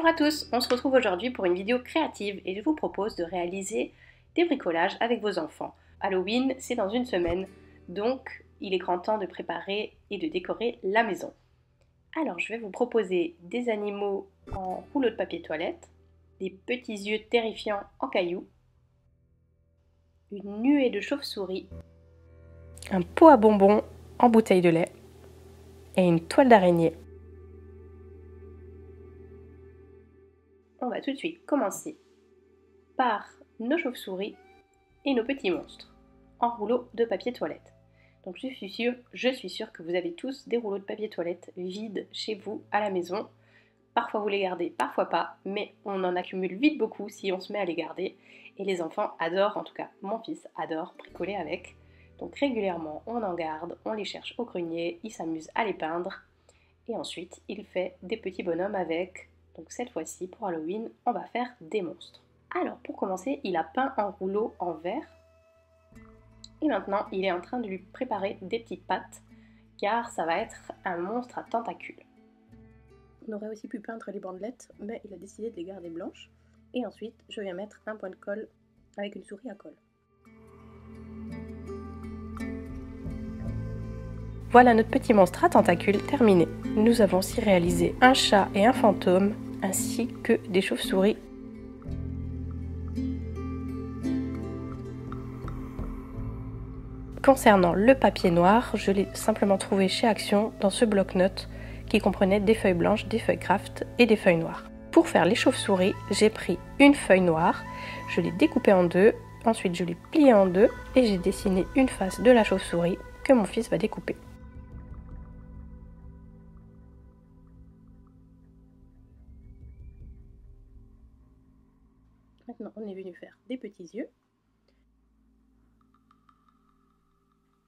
Bonjour à tous, on se retrouve aujourd'hui pour une vidéo créative et je vous propose de réaliser des bricolages avec vos enfants. Halloween, c'est dans une semaine, donc il est grand temps de préparer et de décorer la maison. Alors je vais vous proposer des animaux en rouleau de papier toilette, des petits yeux terrifiants en cailloux, une nuée de chauves-souris, un pot à bonbons en bouteille de lait et une toile d'araignée. On va tout de suite commencer par nos chauves-souris et nos petits monstres en rouleau de papier toilette. Donc je suis sûre que vous avez tous des rouleaux de papier toilette vides chez vous à la maison. Parfois vous les gardez, parfois pas, mais on en accumule vite beaucoup si on se met à les garder. Et les enfants adorent, en tout cas mon fils adore bricoler avec. Donc régulièrement on en garde, on les cherche au grenier, il s'amuse à les peindre. Et ensuite il fait des petits bonhommes avec. Donc cette fois-ci pour Halloween on va faire des monstres. Alors pour commencer il a peint un rouleau en verre. Et maintenant, il est en train de lui préparer des petites pattes, car ça va être un monstre à tentacules. On aurait aussi pu peindre les bandelettes, mais il a décidé de les garder blanches. Et ensuite, je viens mettre un point de colle avec une souris à colle. Voilà notre petit monstre à tentacules terminé. Nous avons aussi réalisé un chat et un fantôme, ainsi que des chauves-souris. Concernant le papier noir, je l'ai simplement trouvé chez Action dans ce bloc-notes qui comprenait des feuilles blanches, des feuilles craft et des feuilles noires. Pour faire les chauves-souris, j'ai pris une feuille noire, je l'ai découpée en deux, ensuite je l'ai pliée en deux et j'ai dessiné une face de la chauve-souris que mon fils va découper. Maintenant, on est venu faire des petits yeux.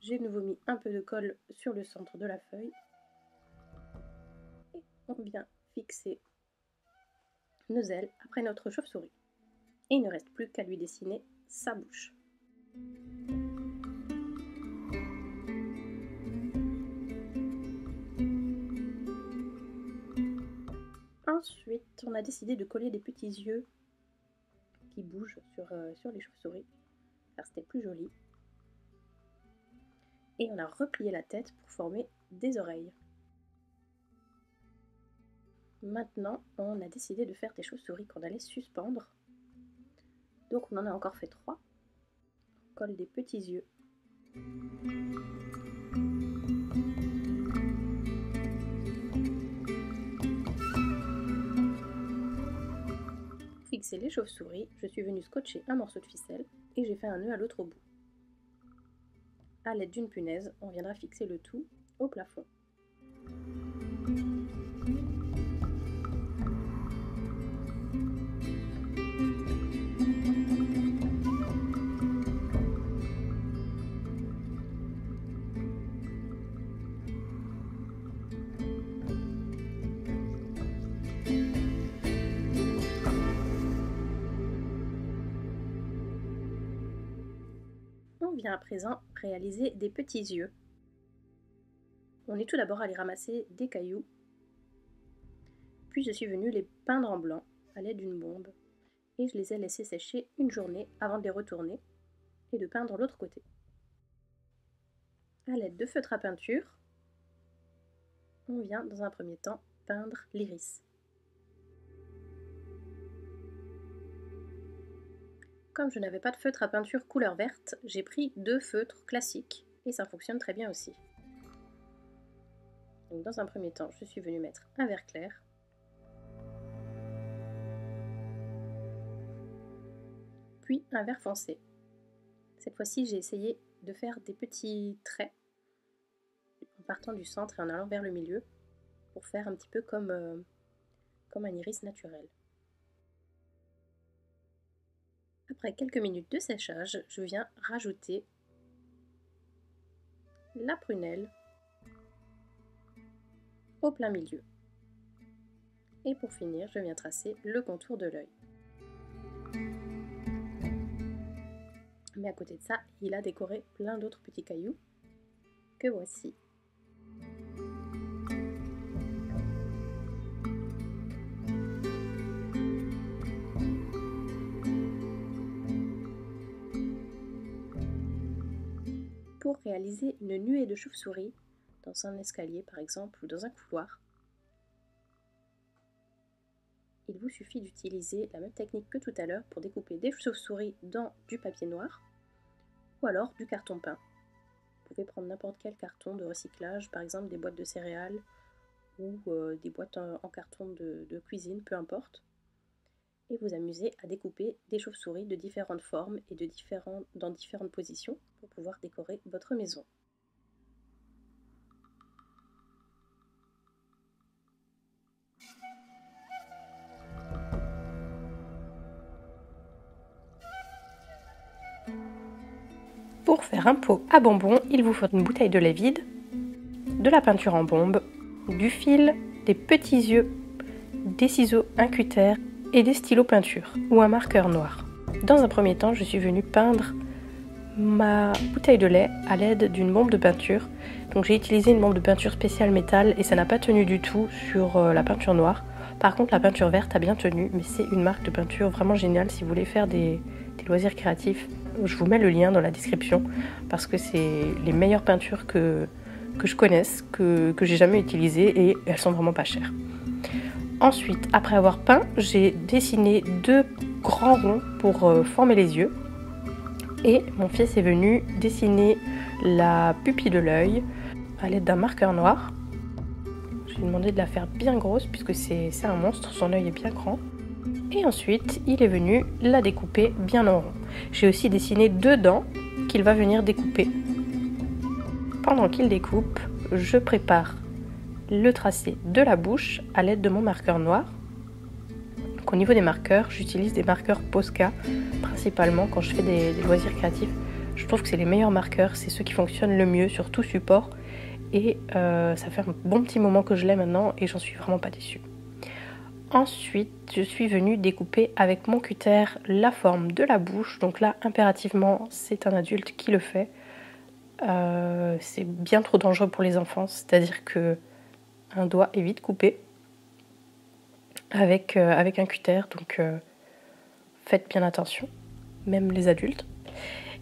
J'ai de nouveau mis un peu de colle sur le centre de la feuille. Et on vient fixer nos ailes après notre chauve-souris. Et il ne reste plus qu'à lui dessiner sa bouche. Ensuite, on a décidé de coller des petits yeux qui bougent sur les chauves-souris, car c'était plus joli. Et on a replié la tête pour former des oreilles. Maintenant, on a décidé de faire des chauves-souris qu'on allait suspendre. Donc on en a encore fait 3. On colle des petits yeux. Pour fixer les chauves-souris, je suis venue scotcher un morceau de ficelle et j'ai fait un nœud à l'autre bout. À l'aide d'une punaise, on viendra fixer le tout au plafond. On vient à présent réaliser des petits yeux. On est tout d'abord allé ramasser des cailloux, puis je suis venue les peindre en blanc à l'aide d'une bombe et je les ai laissés sécher une journée avant de les retourner et de peindre l'autre côté. À l'aide de feutre à peinture, on vient dans un premier temps peindre l'iris. Comme je n'avais pas de feutre à peinture couleur verte, j'ai pris 2 feutres classiques et ça fonctionne très bien aussi. Donc dans un premier temps, je suis venue mettre un vert clair. Puis un vert foncé. Cette fois-ci, j'ai essayé de faire des petits traits en partant du centre et en allant vers le milieu pour faire un petit peu comme un iris naturel. Après quelques minutes de séchage, je viens rajouter la prunelle au plein milieu. Et pour finir, je viens tracer le contour de l'œil. Mais à côté de ça, il a décoré plein d'autres petits cailloux que voici. réaliser une nuée de chauve-souris dans un escalier par exemple ou dans un couloir, il vous suffit d'utiliser la même technique que tout à l'heure pour découper des chauves-souris dans du papier noir ou alors du carton peint. Vous pouvez prendre n'importe quel carton de recyclage, par exemple des boîtes de céréales ou des boîtes en carton de cuisine, peu importe, et vous amuser à découper des chauves-souris de différentes formes et dans différentes positions pour pouvoir décorer votre maison. Pour faire un pot à bonbons, il vous faut une bouteille de lait vide, de la peinture en bombe, du fil, des petits yeux, des ciseaux, un cutter et des stylos peinture ou un marqueur noir. Dans un premier temps, je suis venue peindre ma bouteille de lait à l'aide d'une bombe de peinture. Donc j'ai utilisé une bombe de peinture spéciale métal et ça n'a pas tenu du tout sur la peinture noire. Par contre la peinture verte a bien tenu, mais c'est une marque de peinture vraiment géniale si vous voulez faire des loisirs créatifs. Je vous mets le lien dans la description parce que c'est les meilleures peintures que je connaisse, que j'ai jamais utilisées et elles sont vraiment pas chères. Ensuite, après avoir peint, j'ai dessiné 2 grands ronds pour former les yeux. Et mon fils est venu dessiner la pupille de l'œil à l'aide d'un marqueur noir. Je lui ai demandé de la faire bien grosse puisque c'est un monstre, son œil est bien grand. Et ensuite, il est venu la découper bien en rond. J'ai aussi dessiné 2 dents qu'il va venir découper. Pendant qu'il découpe, je prépare le tracé de la bouche à l'aide de mon marqueur noir. Donc, au niveau des marqueurs, j'utilise des marqueurs Posca, principalement quand je fais des loisirs créatifs. Je trouve que c'est les meilleurs marqueurs, c'est ceux qui fonctionnent le mieux sur tout support. Et ça fait un bon petit moment que je l'ai maintenant et j'en suis vraiment pas déçue. Ensuite, je suis venue découper avec mon cutter la forme de la bouche. Donc là, impérativement, c'est un adulte qui le fait. C'est bien trop dangereux pour les enfants, c'est-à-dire que un doigt est vite coupé avec un cutter. Donc faites bien attention, même les adultes.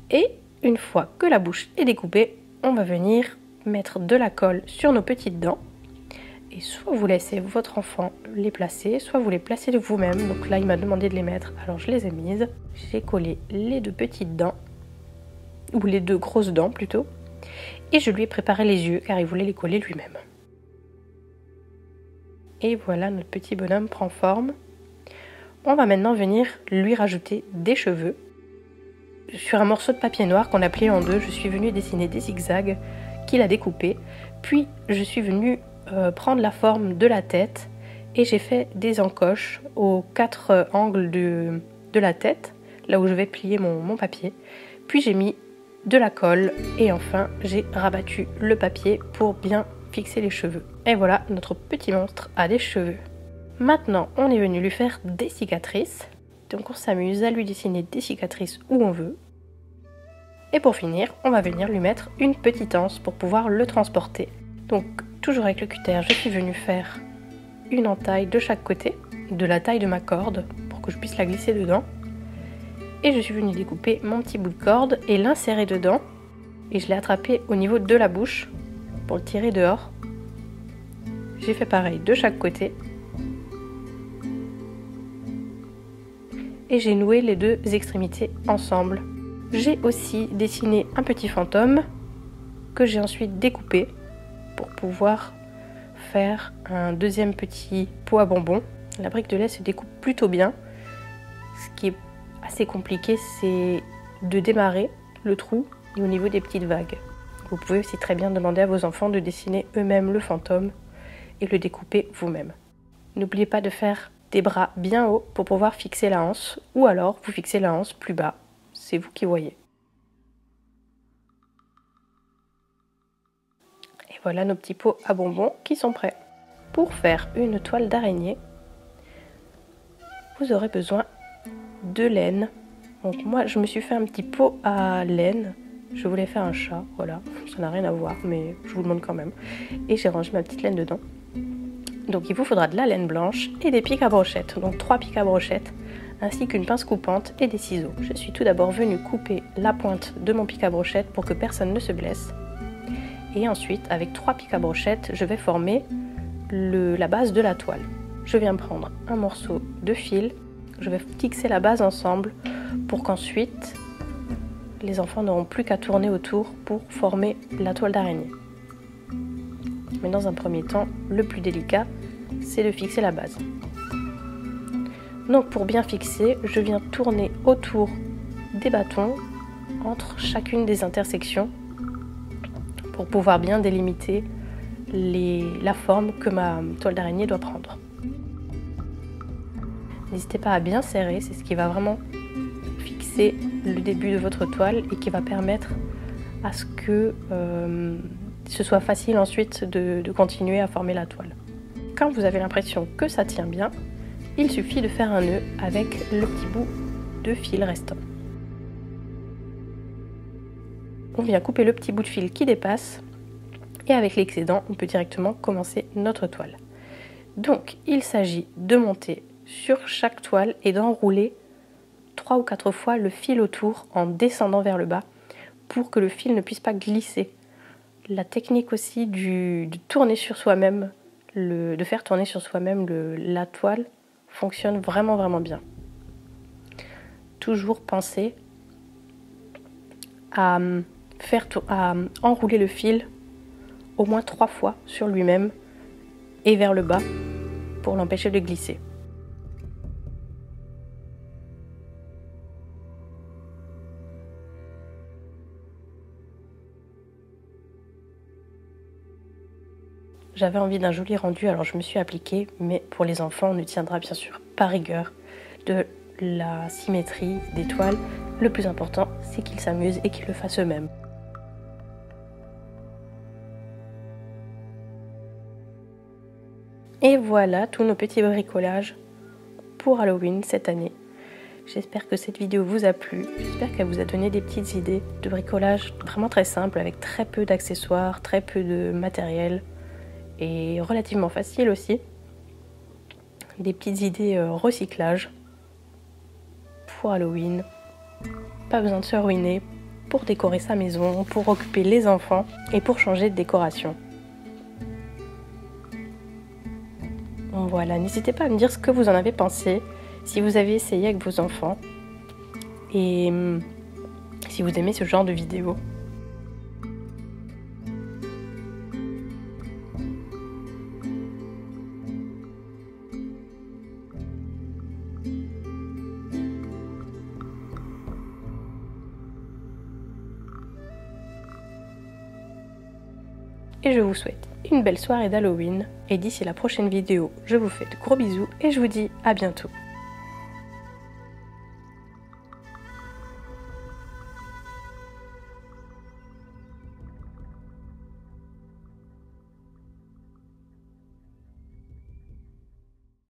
Et une fois que la bouche est découpée, on va venir mettre de la colle sur nos petites dents. Et soit vous laissez votre enfant les placer, soit vous les placez de vous-même. Donc là, il m'a demandé de les mettre, alors je les ai mises. J'ai collé les 2 petites dents, ou les 2 grosses dents plutôt. Et je lui ai préparé les yeux, car il voulait les coller lui-même. Et voilà, notre petit bonhomme prend forme. On va maintenant venir lui rajouter des cheveux. Sur un morceau de papier noir qu'on a plié en 2, je suis venue dessiner des zigzags qu'il a découpés. Puis je suis venue prendre la forme de la tête et j'ai fait des encoches aux 4 angles de la tête, là où je vais plier mon papier. Puis j'ai mis de la colle et enfin j'ai rabattu le papier pour bien fixer les cheveux. Et voilà, notre petit monstre a des cheveux. Maintenant, on est venu lui faire des cicatrices. Donc on s'amuse à lui dessiner des cicatrices où on veut. Et pour finir, on va venir lui mettre une petite anse pour pouvoir le transporter. Donc toujours avec le cutter, je suis venue faire une entaille de chaque côté, de la taille de ma corde, pour que je puisse la glisser dedans. Et je suis venue découper mon petit bout de corde et l'insérer dedans. Et je l'ai attrapé au niveau de la bouche pour le tirer dehors. J'ai fait pareil de chaque côté. Et j'ai noué les 2 extrémités ensemble. J'ai aussi dessiné un petit fantôme que j'ai ensuite découpé pour pouvoir faire un deuxième petit pot à bonbons. La brique de lait se découpe plutôt bien. Ce qui est assez compliqué, c'est de démarrer le trou et au niveau des petites vagues. Vous pouvez aussi très bien demander à vos enfants de dessiner eux-mêmes le fantôme et le découper vous-même. N'oubliez pas de faire des bras bien hauts pour pouvoir fixer la hanse, ou alors vous fixez la hanse plus bas, c'est vous qui voyez. Et voilà nos petits pots à bonbons qui sont prêts. Pour faire une toile d'araignée, vous aurez besoin de laine. Donc moi je me suis fait un petit pot à laine. Je voulais faire un chat, voilà, ça n'a rien à voir, mais je vous le montre quand même. Et j'ai rangé ma petite laine dedans. Donc il vous faudra de la laine blanche et des pics à brochettes. Donc 3 pics à brochettes, ainsi qu'une pince coupante et des ciseaux. Je suis tout d'abord venue couper la pointe de mon pic à brochette pour que personne ne se blesse. Et ensuite, avec 3 pics à brochette, je vais former la base de la toile. Je viens prendre un morceau de fil, je vais fixer la base ensemble pour qu'ensuite les enfants n'auront plus qu'à tourner autour pour former la toile d'araignée. Mais dans un premier temps, le plus délicat, c'est de fixer la base. Donc pour bien fixer, je viens tourner autour des bâtons entre chacune des intersections pour pouvoir bien délimiter la forme que ma toile d'araignée doit prendre. N'hésitez pas à bien serrer, c'est ce qui va vraiment fixer le début de votre toile et qui va permettre à ce que ce soit facile ensuite de continuer à former la toile. Quand vous avez l'impression que ça tient bien, il suffit de faire un nœud avec le petit bout de fil restant. On vient couper le petit bout de fil qui dépasse et avec l'excédent, on peut directement commencer notre toile. Donc, il s'agit de monter sur chaque toile et d'enrouler 3 ou 4 fois le fil autour en descendant vers le bas pour que le fil ne puisse pas glisser. La technique aussi de tourner sur soi-même, de faire tourner sur soi-même la toile fonctionne vraiment bien. Toujours penser à enrouler le fil au moins 3 fois sur lui-même et vers le bas pour l'empêcher de glisser. J'avais envie d'un joli rendu, alors je me suis appliquée, mais pour les enfants, on ne tiendra bien sûr pas rigueur de la symétrie des toiles. Le plus important, c'est qu'ils s'amusent et qu'ils le fassent eux-mêmes. Et voilà tous nos petits bricolages pour Halloween cette année. J'espère que cette vidéo vous a plu, j'espère qu'elle vous a donné des petites idées de bricolage vraiment très simple avec très peu d'accessoires, très peu de matériel et relativement facile aussi. Des petites idées recyclage pour Halloween, pas besoin de se ruiner pour décorer sa maison, pour occuper les enfants et pour changer de décoration. Voilà, n'hésitez pas à me dire ce que vous en avez pensé, si vous avez essayé avec vos enfants et si vous aimez ce genre de vidéos. Et je vous souhaite une belle soirée d'Halloween. Et d'ici la prochaine vidéo, je vous fais de gros bisous et je vous dis à bientôt.